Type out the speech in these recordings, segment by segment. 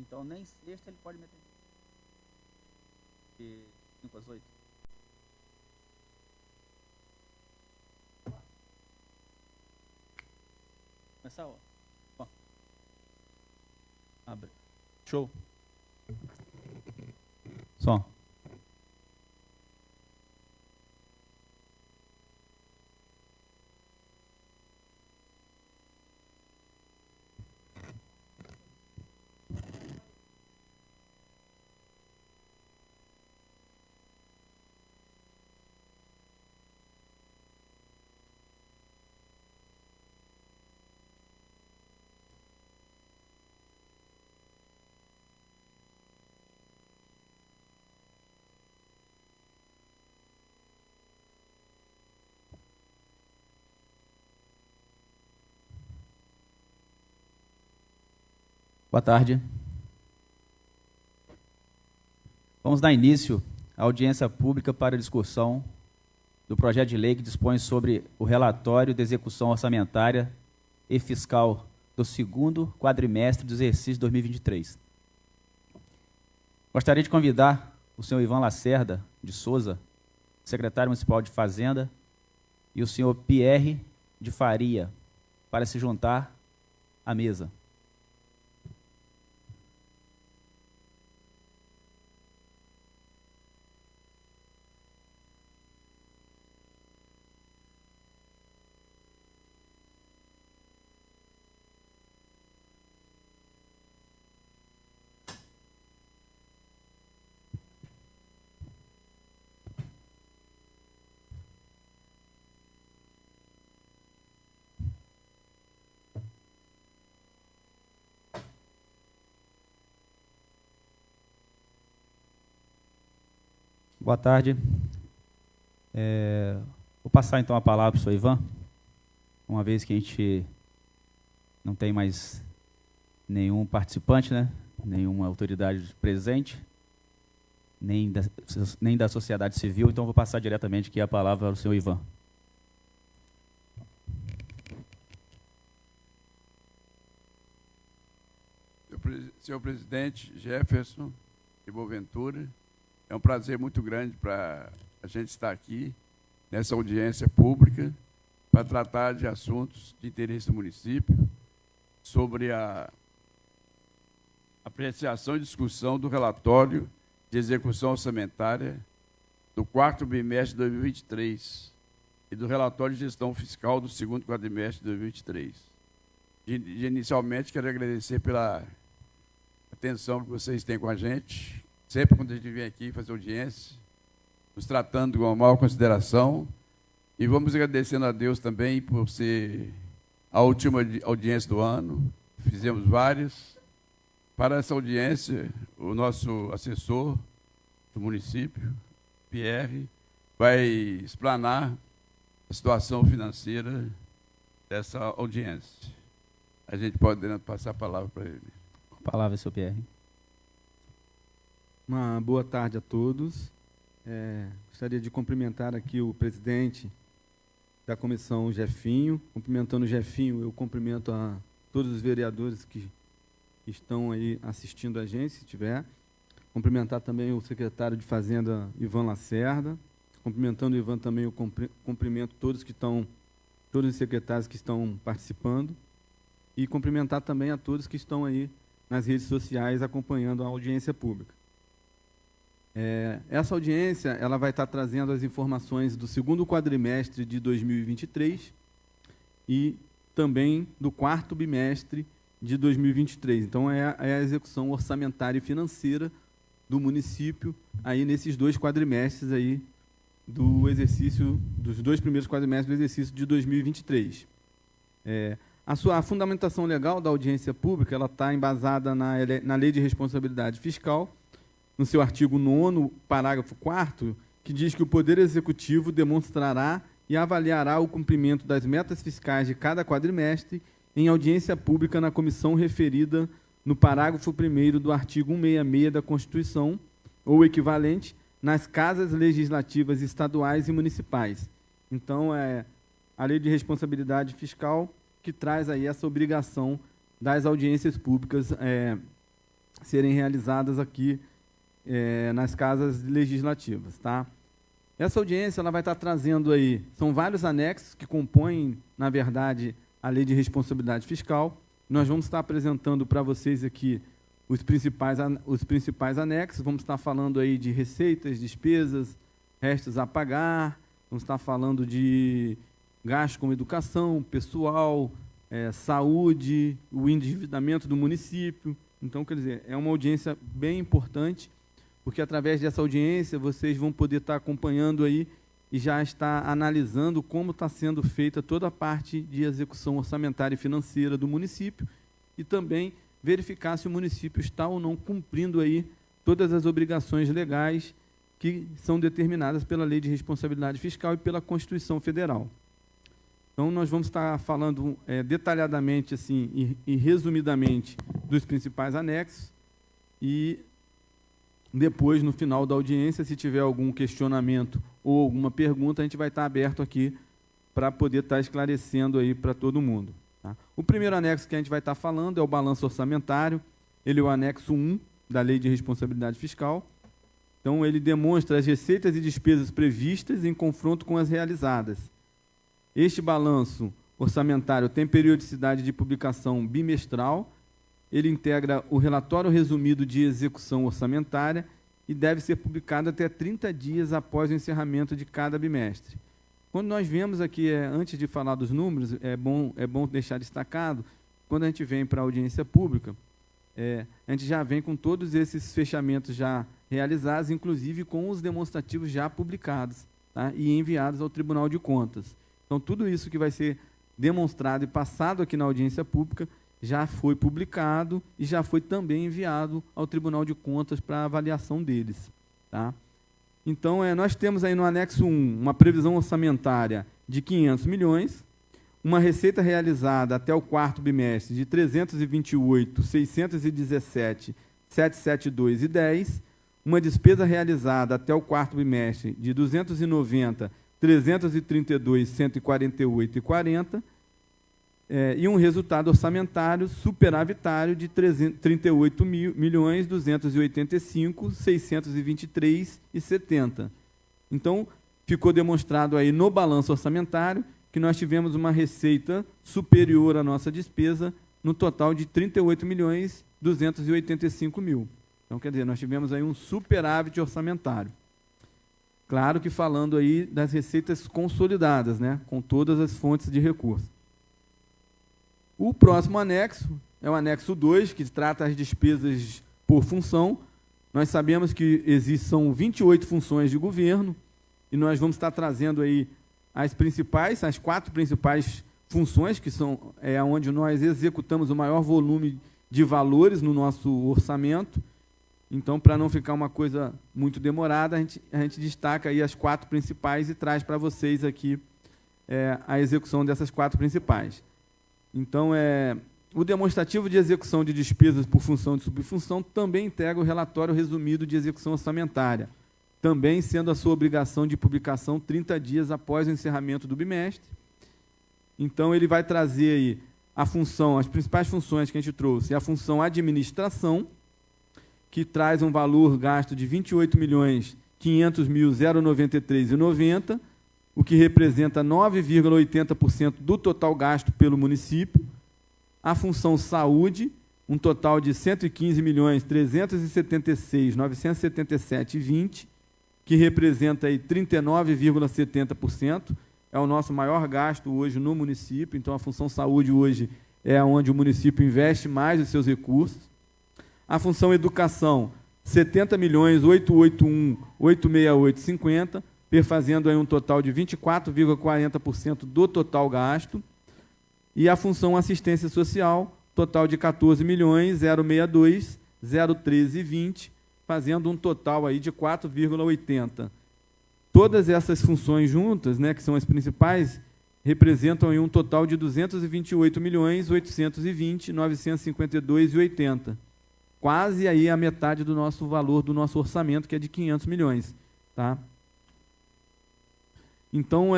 Então, nem sexta ele pode meter. E 5 às 8. Começar, ó. Bom. Abre. Show. Som. Boa tarde. Vamos dar início à audiência pública para discussão do projeto de lei que dispõe sobre o relatório de execução orçamentária e fiscal do segundo quadrimestre do exercício 2023. Gostaria de convidar o senhor Ivan Lacerda de Souza, secretário municipal de Fazenda, e o senhor Pierre de Faria, para se juntar à mesa. Boa tarde. Vou passar então a palavra para o senhor Ivan, uma vez que a gente não tem mais nenhum participante, né? Nenhuma autoridade presente, nem da sociedade civil, então vou passar diretamente aqui a palavra ao senhor Ivan. Senhor presidente Jefferson e Boaventura, é um prazer muito grande para a gente estar aqui nessa audiência pública para tratar de assuntos de interesse do município, sobre a apreciação e discussão do relatório de execução orçamentária do quarto bimestre de 2023 e do relatório de gestão fiscal do segundo quadrimestre de 2023. Inicialmente, quero agradecer pela atenção que vocês têm com a gente, sempre quando a gente vem aqui fazer audiência, nos tratando com a maior consideração, e vamos agradecendo a Deus também por ser a última audiência do ano, fizemos várias. Para essa audiência, o nosso assessor do município, Pierre, vai explanar a situação financeira dessa audiência. A gente pode passar a palavra para ele. Com a palavra, senhor Pierre. Uma boa tarde a todos. Gostaria de cumprimentar aqui o presidente da comissão, Jefinho. Cumprimentando o Jefinho, eu cumprimento a todos os vereadores que estão aí assistindo a gente, se tiver. Cumprimentar também o secretário de Fazenda, Ivan Lacerda. Cumprimentando o Ivan também, eu cumprimento todos os secretários que estão participando. E cumprimentar também a todos que estão aí nas redes sociais acompanhando a audiência pública. Essa audiência ela vai estar trazendo as informações do segundo quadrimestre de 2023 e também do quarto bimestre de 2023. Então, é a execução orçamentária e financeira do município aí nesses dois quadrimestres aí dos dois primeiros quadrimestres do exercício de 2023. A fundamentação legal da audiência pública ela está embasada na Lei de Responsabilidade Fiscal, no seu artigo 9º, parágrafo 4º, que diz que o Poder Executivo demonstrará e avaliará o cumprimento das metas fiscais de cada quadrimestre em audiência pública na comissão referida no parágrafo 1º do artigo 166 da Constituição, ou equivalente, nas casas legislativas estaduais e municipais. Então, a Lei de Responsabilidade Fiscal que traz aí essa obrigação das audiências públicas serem realizadas aqui nas casas legislativas, tá? Essa audiência ela vai estar trazendo aí, são vários anexos que compõem, na verdade, a Lei de Responsabilidade Fiscal. Nós vamos estar apresentando para vocês aqui os principais anexos, vamos estar falando aí de receitas, despesas, restos a pagar, vamos estar falando de gastos com educação, pessoal, saúde, o endividamento do município. Então, quer dizer, é uma audiência bem importante, porque através dessa audiência vocês vão poder estar acompanhando aí e já estar analisando como está sendo feita toda a parte de execução orçamentária e financeira do município e também verificar se o município está ou não cumprindo aí todas as obrigações legais que são determinadas pela Lei de Responsabilidade Fiscal e pela Constituição Federal. Então, nós vamos estar falando detalhadamente assim, e resumidamente dos principais anexos e depois, no final da audiência, se tiver algum questionamento ou alguma pergunta, a gente vai estar aberto aqui para poder estar esclarecendo aí para todo mundo. Tá? O primeiro anexo que a gente vai estar falando é o balanço orçamentário, ele é o anexo 1 da Lei de Responsabilidade Fiscal. Então, ele demonstra as receitas e despesas previstas em confronto com as realizadas. Este balanço orçamentário tem periodicidade de publicação bimestral, ele integra o relatório resumido de execução orçamentária e deve ser publicado até 30 dias após o encerramento de cada bimestre. Quando nós vemos aqui, antes de falar dos números, é bom deixar destacado, quando a gente vem para a audiência pública, a gente já vem com todos esses fechamentos já realizados, inclusive com os demonstrativos já publicados, tá? E enviados ao Tribunal de Contas. Então, tudo isso que vai ser demonstrado e passado aqui na audiência pública já foi publicado e já foi também enviado ao Tribunal de Contas para avaliação deles. Tá? Então, nós temos aí no anexo 1 uma previsão orçamentária de 500 milhões, uma receita realizada até o quarto bimestre de 328, 617, 772 e 10, uma despesa realizada até o quarto bimestre de 290, 332, 148 e 40, e um resultado orçamentário superavitário de 38 milhões 285, 623 e 70. Então, ficou demonstrado aí no balanço orçamentário que nós tivemos uma receita superior à nossa despesa no total de 38 milhões 285 mil. Então, quer dizer, nós tivemos aí um superávit orçamentário. Claro que falando aí das receitas consolidadas, né, com todas as fontes de recurso. O próximo anexo é o anexo 2, que trata as despesas por função. Nós sabemos que são 28 funções de governo, e nós vamos estar trazendo aí as 4 principais funções, que são onde nós executamos o maior volume de valores no nosso orçamento. Então, para não ficar uma coisa muito demorada, a gente destaca aí as 4 principais e traz para vocês aqui a execução dessas 4 principais. Então, o demonstrativo de execução de despesas por função e subfunção também integra o relatório resumido de execução orçamentária, também sendo a sua obrigação de publicação 30 dias após o encerramento do bimestre. Então, ele vai trazer aí as principais funções que a gente trouxe, a função administração, que traz um valor gasto de 28.500.093,90, o que representa 9,80% do total gasto pelo município. A função saúde, um total de 115.376.977,20, que representa aí 39,70%, é o nosso maior gasto hoje no município. Então, a função saúde hoje é onde o município investe mais os seus recursos. A função educação, 70.881.868,50, perfazendo aí um total de 24,40% do total gasto. E a função assistência social, total de 14.062.013,20, fazendo um total aí de 4,80. Todas essas funções juntas, né, que são as principais, representam aí um total de 228.820.952,80. Quase aí a metade do nosso valor do nosso orçamento, que é de 500 milhões. Tá? Então,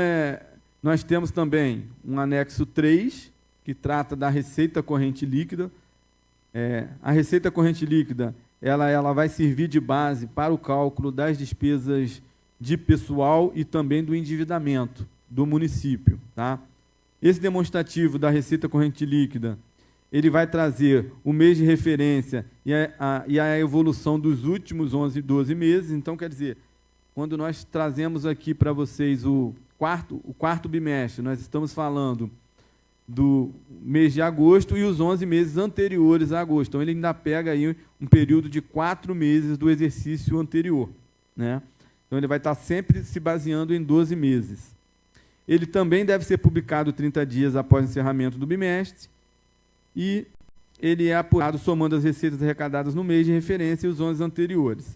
nós temos também um anexo 3, que trata da receita corrente líquida. A receita corrente líquida, ela vai servir de base para o cálculo das despesas de pessoal e também do endividamento do município, tá? Esse demonstrativo da receita corrente líquida, ele vai trazer o mês de referência e a evolução dos últimos 11, 12 meses. Então, quer dizer, quando nós trazemos aqui para vocês o quarto bimestre, nós estamos falando do mês de agosto e os 11 meses anteriores a agosto. Então, ele ainda pega aí um período de 4 meses do exercício anterior, né? Então, ele vai estar sempre se baseando em 12 meses. Ele também deve ser publicado 30 dias após o encerramento do bimestre e ele é apurado somando as receitas arrecadadas no mês de referência e os 11 anteriores.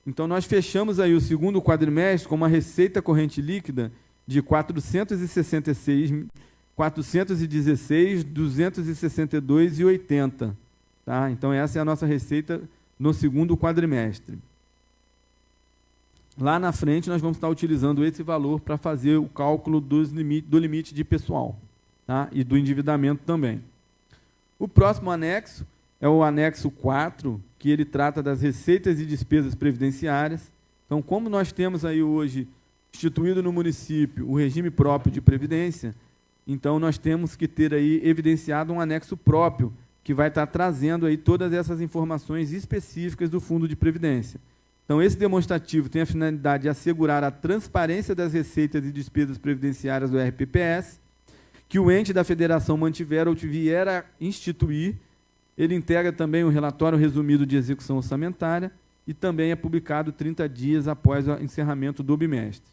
Então, nós fechamos aí o segundo quadrimestre com uma receita corrente líquida de 416.262,80. Tá? Então, essa é a nossa receita no segundo quadrimestre. Lá na frente, nós vamos estar utilizando esse valor para fazer o cálculo do limite de pessoal, tá? E do endividamento também. O próximo anexo é o anexo 4, que ele trata das receitas e despesas previdenciárias. Então, como nós temos aí hoje instituído no município o regime próprio de previdência, então nós temos que ter aí evidenciado um anexo próprio, que vai estar trazendo aí todas essas informações específicas do Fundo de Previdência. Então, esse demonstrativo tem a finalidade de assegurar a transparência das receitas e despesas previdenciárias do RPPS, que o ente da federação mantiver ou vier a instituir. Ele integra também o relatório resumido de execução orçamentária e também é publicado 30 dias após o encerramento do bimestre.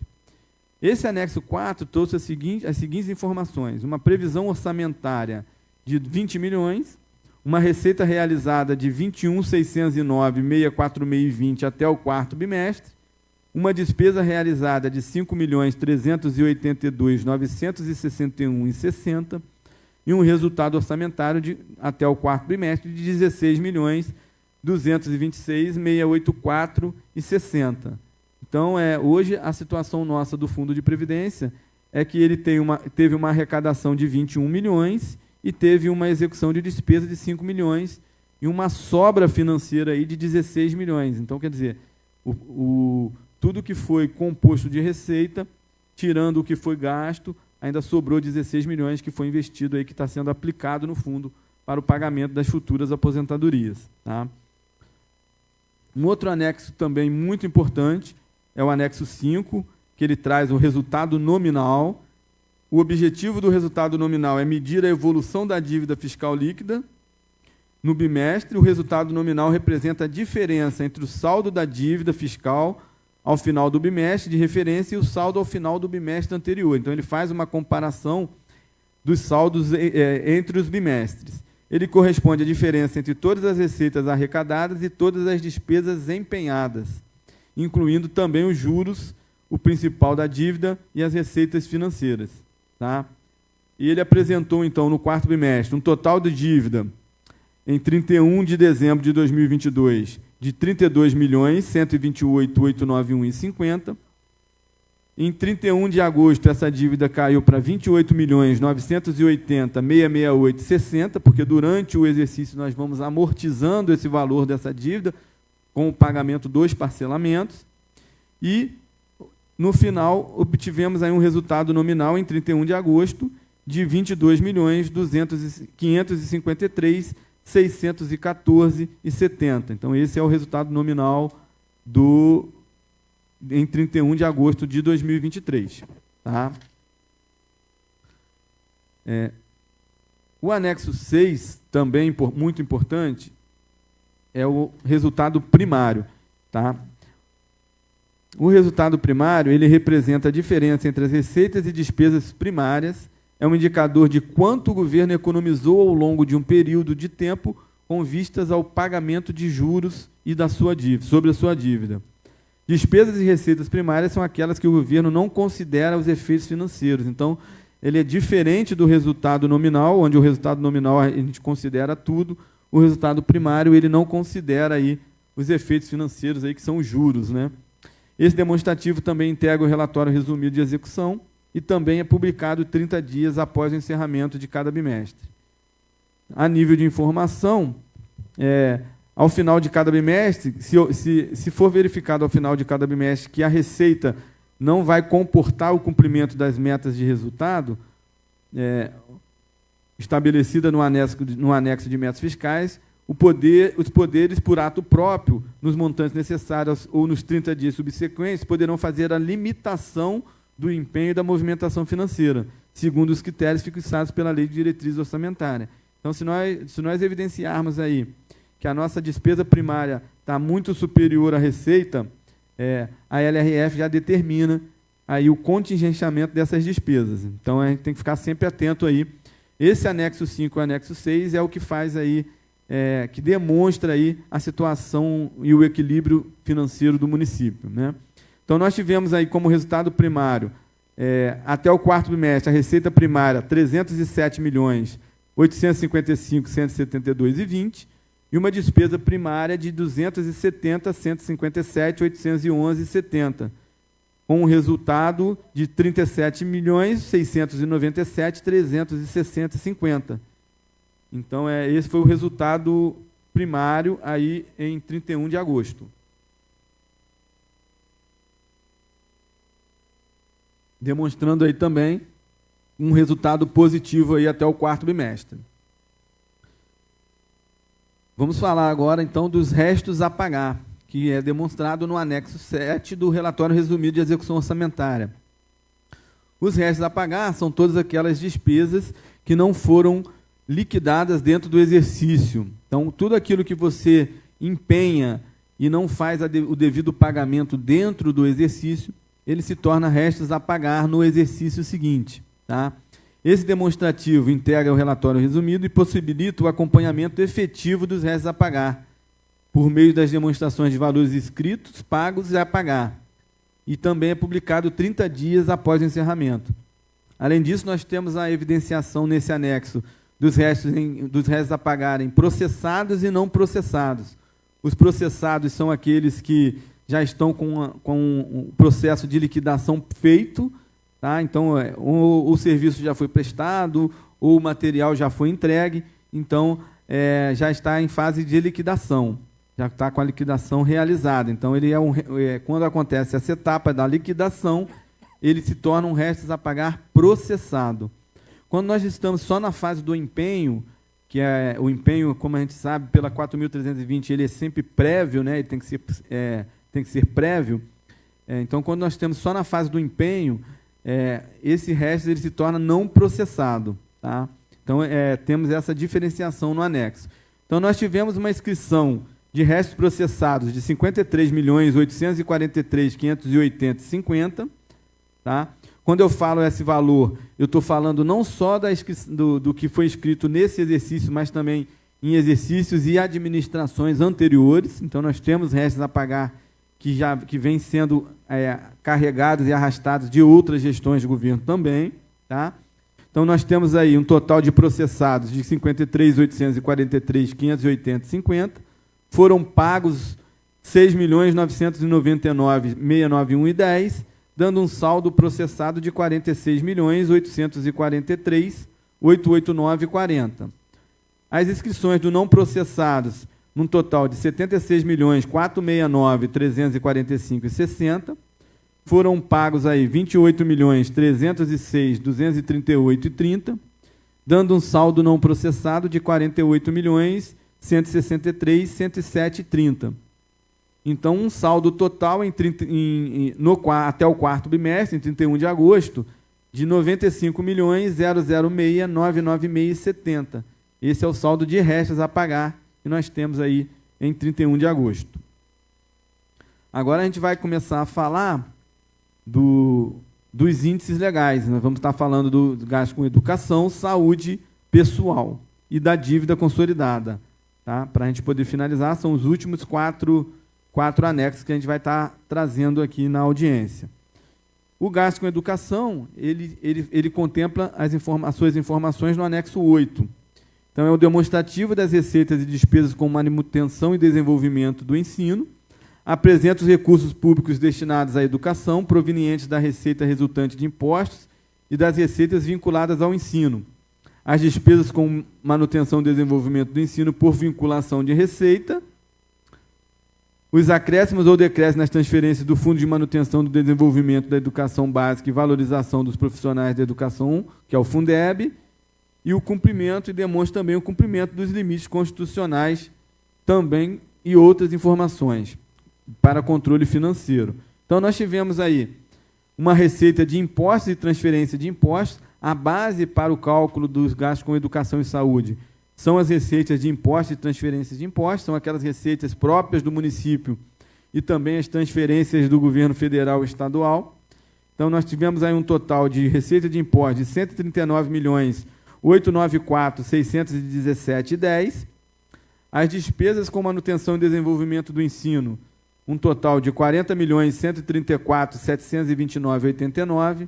Esse anexo 4 trouxe as seguintes informações: uma previsão orçamentária de 20 milhões, uma receita realizada de 21.609.646,20 até o quarto bimestre, uma despesa realizada de 5.382.961,60 e um resultado orçamentário até o quarto bimestre de 16.226.684,60. Então, hoje, a situação nossa do Fundo de Previdência é que ele teve uma arrecadação de 21 milhões e teve uma execução de despesa de 5 milhões e uma sobra financeira aí de 16 milhões. Então, quer dizer, tudo que foi composto de receita, tirando o que foi gasto, ainda sobrou 16 milhões que foi investido aí, que está sendo aplicado no fundo para o pagamento das futuras aposentadorias. Tá? Um outro anexo também muito importante é o anexo 5, que ele traz o resultado nominal. O objetivo do resultado nominal é medir a evolução da dívida fiscal líquida. No bimestre, o resultado nominal representa a diferença entre o saldo da dívida fiscal ao final do bimestre de referência e o saldo ao final do bimestre anterior. Então, ele faz uma comparação dos saldos entre os bimestres. Ele corresponde à diferença entre todas as receitas arrecadadas e todas as despesas empenhadas, incluindo também os juros, o principal da dívida e as receitas financeiras. Tá? E ele apresentou, então, no quarto bimestre, um total de dívida em 31 de dezembro de 2022 de 32.128.891,50. Em 31 de agosto, essa dívida caiu para 28.980.668,60, porque durante o exercício nós vamos amortizando esse valor dessa dívida com o pagamento dos parcelamentos. E, no final, obtivemos aí um resultado nominal em 31 de agosto de 22.553.614,70. Então, esse é o resultado nominal em 31 de agosto de 2023. Tá? O anexo 6, também muito importante, é o resultado primário. Tá? O resultado primário, ele representa a diferença entre as receitas e despesas primárias, é um indicador de quanto o governo economizou ao longo de um período de tempo com vistas ao pagamento de juros e sobre a sua dívida. Despesas e receitas primárias são aquelas que o governo não considera os efeitos financeiros. Então, ele é diferente do resultado nominal, onde o resultado nominal a gente considera tudo, o resultado primário ele não considera aí os efeitos financeiros, aí, que são os juros, né? Esse demonstrativo também integra o relatório resumido de execução e também é publicado 30 dias após o encerramento de cada bimestre. A nível de informação, ao final de cada bimestre, se for verificado ao final de cada bimestre que a receita não vai comportar o cumprimento das metas de resultado estabelecida no anexo de metas fiscais, os poderes, por ato próprio, nos montantes necessários ou nos 30 dias subsequentes, poderão fazer a limitação do empenho e da movimentação financeira, segundo os critérios fixados pela Lei de Diretriz Orçamentária. Então, se nós evidenciarmos aí que a nossa despesa primária está muito superior à receita, a LRF já determina aí o contingenciamento dessas despesas. Então, a gente tem que ficar sempre atento aí. Esse anexo 5 e o anexo 6 é o que faz aí, que demonstra aí a situação e o equilíbrio financeiro do município, né? Então, nós tivemos aí como resultado primário, até o quarto bimestre, a receita primária, R$ 307.855.172,20, e uma despesa primária de R$ 270.157.811,70, com um resultado de R$ 37.697.360,50. Então, esse foi o resultado primário aí em 31 de agosto. Demonstrando aí também um resultado positivo aí até o quarto bimestre. Vamos falar agora, então, dos restos a pagar, que é demonstrado no anexo 7 do relatório resumido de execução orçamentária. Os restos a pagar são todas aquelas despesas que não foram liquidadas dentro do exercício. Então, tudo aquilo que você empenha e não faz o devido pagamento dentro do exercício, ele se torna restos a pagar no exercício seguinte, tá? Esse demonstrativo integra o relatório resumido e possibilita o acompanhamento efetivo dos restos a pagar, por meio das demonstrações de valores escritos, pagos e a pagar. E também é publicado 30 dias após o encerramento. Além disso, nós temos a evidenciação nesse anexo dos restos a pagar em processados e não processados. Os processados são aqueles que já estão com o processo de liquidação feito, tá? Então, o serviço já foi prestado, ou o material já foi entregue, então, já está em fase de liquidação, já está com a liquidação realizada. Então, ele quando acontece essa etapa da liquidação, ele se torna um restos a pagar processado. Quando nós estamos só na fase do empenho, que é o empenho, como a gente sabe, pela 4.320, ele é sempre prévio, né? Ele tem que ser prévio. Então, quando nós temos só na fase do empenho, esse resto ele se torna não processado, tá? Então, temos essa diferenciação no anexo. Então, nós tivemos uma inscrição de restos processados de R$ 53.843.580,50, tá? Quando eu falo esse valor, eu estou falando não só do que foi escrito nesse exercício, mas também em exercícios e administrações anteriores. Então, nós temos restos a pagar que vêm sendo carregados e arrastados de outras gestões de governo também, tá? Então, nós temos aí um total de processados de R$ 53.843.580,50, foram pagos R$ 6.999.691,10, dando um saldo processado de R$ 46.843.889,40. As inscrições do não processados, num total de R$ 76.469.345,60, foram pagos aí R$ 28.306.238,30, dando um saldo não processado de R$ 48.163.107,30. Então, um saldo total até o quarto bimestre, em 31 de agosto, de R$ 95.006.996,70. Esse é o saldo de restos a pagar que nós temos aí em 31 de agosto. Agora a gente vai começar a falar dos índices legais. Nós vamos estar falando do gasto com educação, saúde, pessoal e da dívida consolidada. Tá? Para a gente poder finalizar, são os últimos quatro anexos que a gente vai estar trazendo aqui na audiência. O gasto com educação, ele contempla as suas informações no anexo 8. Então, é o demonstrativo das receitas e despesas com manutenção e desenvolvimento do ensino, apresenta os recursos públicos destinados à educação, provenientes da receita resultante de impostos e das receitas vinculadas ao ensino. as despesas com manutenção e desenvolvimento do ensino por vinculação de receita, os acréscimos ou decréscimos nas transferências do Fundo de Manutenção do Desenvolvimento da Educação Básica e Valorização dos Profissionais da Educação, que é o Fundeb, e o cumprimento, e demonstra também o cumprimento dos limites constitucionais também e outras informações para controle financeiro. Então, nós tivemos aí uma receita de impostos e transferência de impostos. A base para o cálculo dos gastos com educação e saúde são as receitas de impostos e transferências de impostos, são aquelas receitas próprias do município e também as transferências do governo federal e estadual. Então, nós tivemos aí um total de receita de impostos de R$ 139.894.617,10. As despesas com manutenção e desenvolvimento do ensino, um total de R$ 40.134.729,89,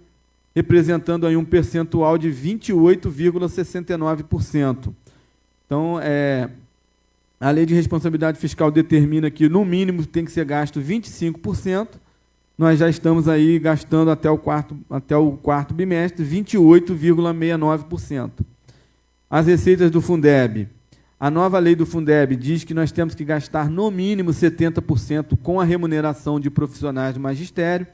representando aí um percentual de 28,69%. Então, a Lei de Responsabilidade Fiscal determina que, no mínimo, tem que ser gasto 25%. Nós já estamos aí gastando até o quarto bimestre 28,69%. As receitas do Fundeb. A nova lei do Fundeb diz que nós temos que gastar, no mínimo, 70% com a remuneração de profissionais do magistério.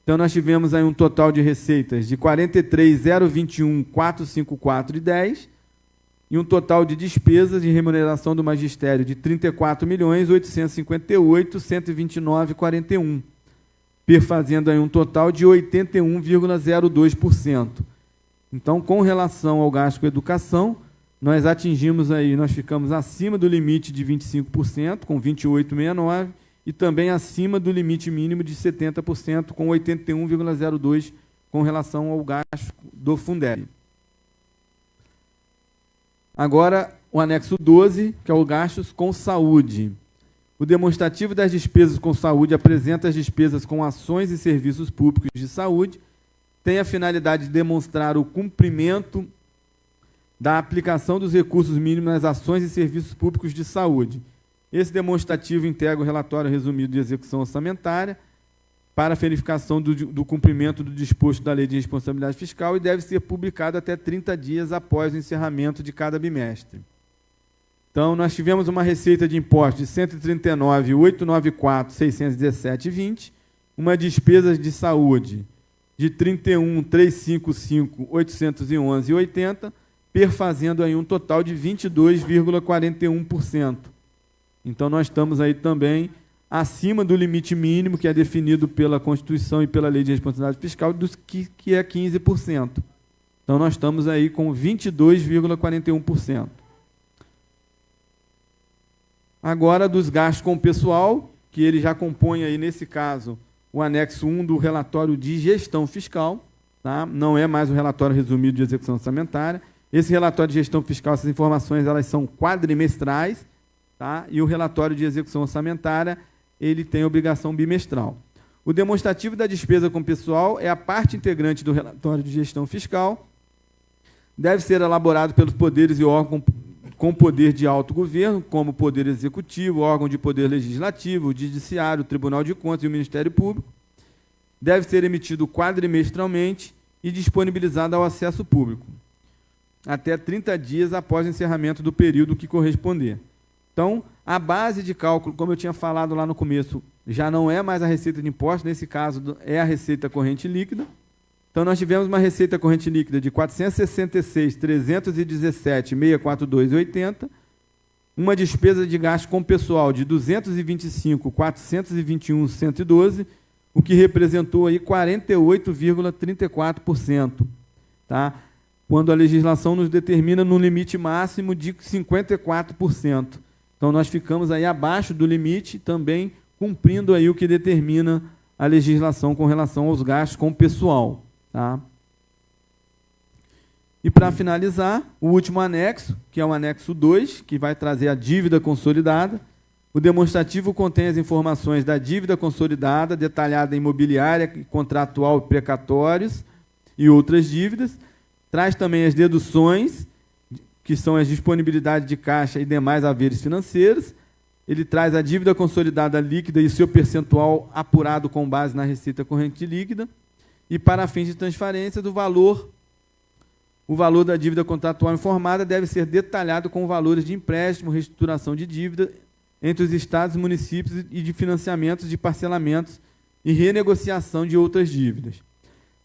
Então, nós tivemos aí um total de receitas de R$ 43.021.454,10 e um total de despesas de remuneração do magistério de R$ 34.858.129,41, perfazendo aí um total de 81,02%. Então, com relação ao gasto com educação, nós ficamos acima do limite de 25%, com 28,69%, e também acima do limite mínimo de 70%, com 81,02%, com relação ao gasto do Fundeb. Agora, o anexo 12, que é o gastos com saúde. O demonstrativo das despesas com saúde apresenta as despesas com ações e serviços públicos de saúde, tem a finalidade de demonstrar o cumprimento da aplicação dos recursos mínimos nas ações e serviços públicos de saúde. Esse demonstrativo integra o relatório resumido de execução orçamentária para a verificação do cumprimento do disposto da Lei de Responsabilidade Fiscal e deve ser publicado até 30 dias após o encerramento de cada bimestre. Então, nós tivemos uma receita de impostos de R$ 139.894.617,20, uma despesa de saúde de R$ 31.355.811,80, perfazendo aí um total de 22,41%. Então, nós estamos aí também acima do limite mínimo, que é definido pela Constituição e pela Lei de Responsabilidade Fiscal, que é 15%. Então, nós estamos aí com 22,41%. Agora, dos gastos com o pessoal, que ele já compõe aí, nesse caso, o anexo 1 do relatório de gestão fiscal, tá? Não é mais o relatório resumido de execução orçamentária. Esse relatório de gestão fiscal, essas informações, elas são quadrimestrais, tá? E o relatório de execução orçamentária, ele tem obrigação bimestral. O demonstrativo da despesa com pessoal é a parte integrante do relatório de gestão fiscal, deve ser elaborado pelos poderes e órgãos com poder de autogoverno, como o Poder Executivo, órgão de poder legislativo, o Judiciário, o Tribunal de Contas e o Ministério Público. Deve ser emitido quadrimestralmente e disponibilizado ao acesso público, até 30 dias após o encerramento do período que corresponder. Então, a base de cálculo, como eu tinha falado lá no começo, já não é mais a receita de imposto, nesse caso é a receita corrente líquida. Então, nós tivemos uma receita corrente líquida de R$ 466.317.642,80, uma despesa de gasto com pessoal de R$ 225.421.112, o que representou aí 48,34%, tá? Quando a legislação nos determina no limite máximo de 54%. Então, nós ficamos aí abaixo do limite, também cumprindo aí o que determina a legislação com relação aos gastos com pessoal. Tá? E, para finalizar, o último anexo, que é o anexo 2, que vai trazer a dívida consolidada. O demonstrativo contém as informações da dívida consolidada, detalhada em imobiliária, contratual e precatórios e outras dívidas. Traz também as deduções, que são as disponibilidades de caixa e demais haveres financeiros. Ele traz a dívida consolidada líquida e seu percentual apurado com base na receita corrente líquida. E, para fins de transferência, do valor o valor da dívida contratual informada deve ser detalhado com valores de empréstimo, reestruturação de dívida entre os estados e municípios e de financiamentos de parcelamentos e renegociação de outras dívidas.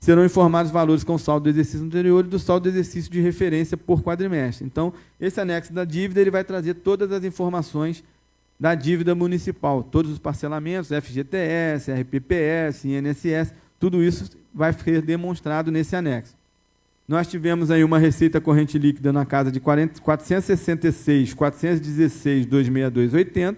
Serão informados valores com saldo do exercício anterior e do saldo do exercício de referência por quadrimestre. Então, esse anexo da dívida ele vai trazer todas as informações da dívida municipal, todos os parcelamentos, FGTS, RPPS, INSS, tudo isso vai ser demonstrado nesse anexo. Nós tivemos aí uma receita corrente líquida na casa de 466.416.262,80,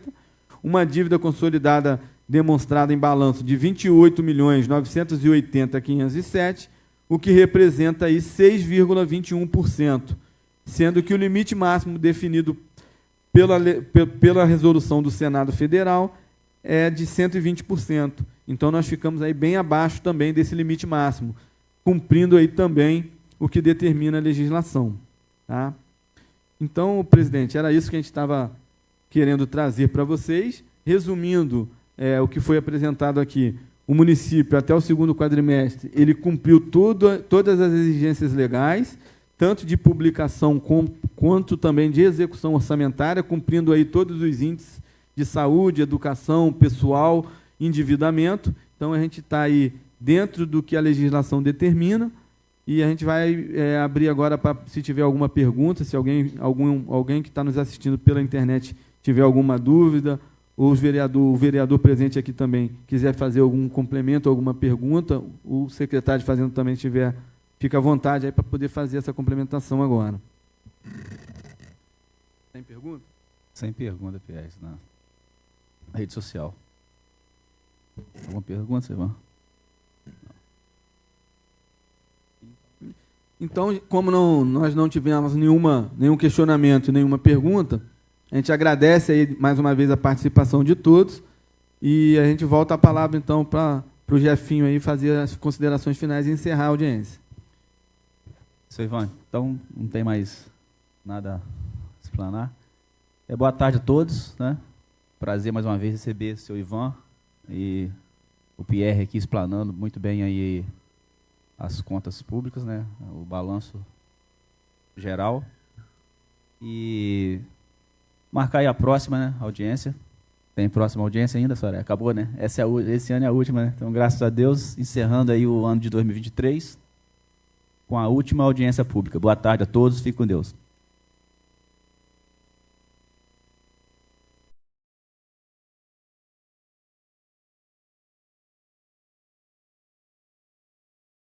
uma dívida consolidada demonstrada em balanço de 28.980.507, o que representa aí 6,21%, sendo que o limite máximo definido pela resolução do Senado Federal é de 120%. Então, nós ficamos aí bem abaixo também desse limite máximo, cumprindo aí também o que determina a legislação. Tá? Então, presidente, era isso que a gente estava querendo trazer para vocês. Resumindo o que foi apresentado aqui, o município, até o segundo quadrimestre, ele cumpriu todas as exigências legais, tanto de publicação quanto também de execução orçamentária, cumprindo aí todos os índices de saúde, educação, pessoal, endividamento. Então, a gente está aí dentro do que a legislação determina, e a gente vai abrir agora para, se tiver alguma pergunta, se alguém que está nos assistindo pela internet tiver alguma dúvida, ou o vereador presente aqui também quiser fazer algum complemento, alguma pergunta, o secretário de Fazenda também tiver, fica à vontade aí para poder fazer essa complementação agora. Tem pergunta? Sem pergunta, PS, na rede social. Alguma pergunta, Silvão? Então, como nós não tivemos nenhum questionamento, nenhuma pergunta, a gente agradece aí mais uma vez a participação de todos e a gente volta a palavra então para o Jefinho aí fazer as considerações finais e encerrar a audiência. Seu Ivan, então não tem mais nada a explanar. Boa tarde a todos, né? Prazer mais uma vez receber o seu Ivan e o Pierre aqui explanando muito bem aí as contas públicas, né? O balanço geral. E marcar aí a próxima, né, audiência. Tem próxima audiência ainda, Soraya? Acabou, né? Esse ano é a última, né? Então, graças a Deus, encerrando aí o ano de 2023 com a última audiência pública. Boa tarde a todos, fiquem com Deus.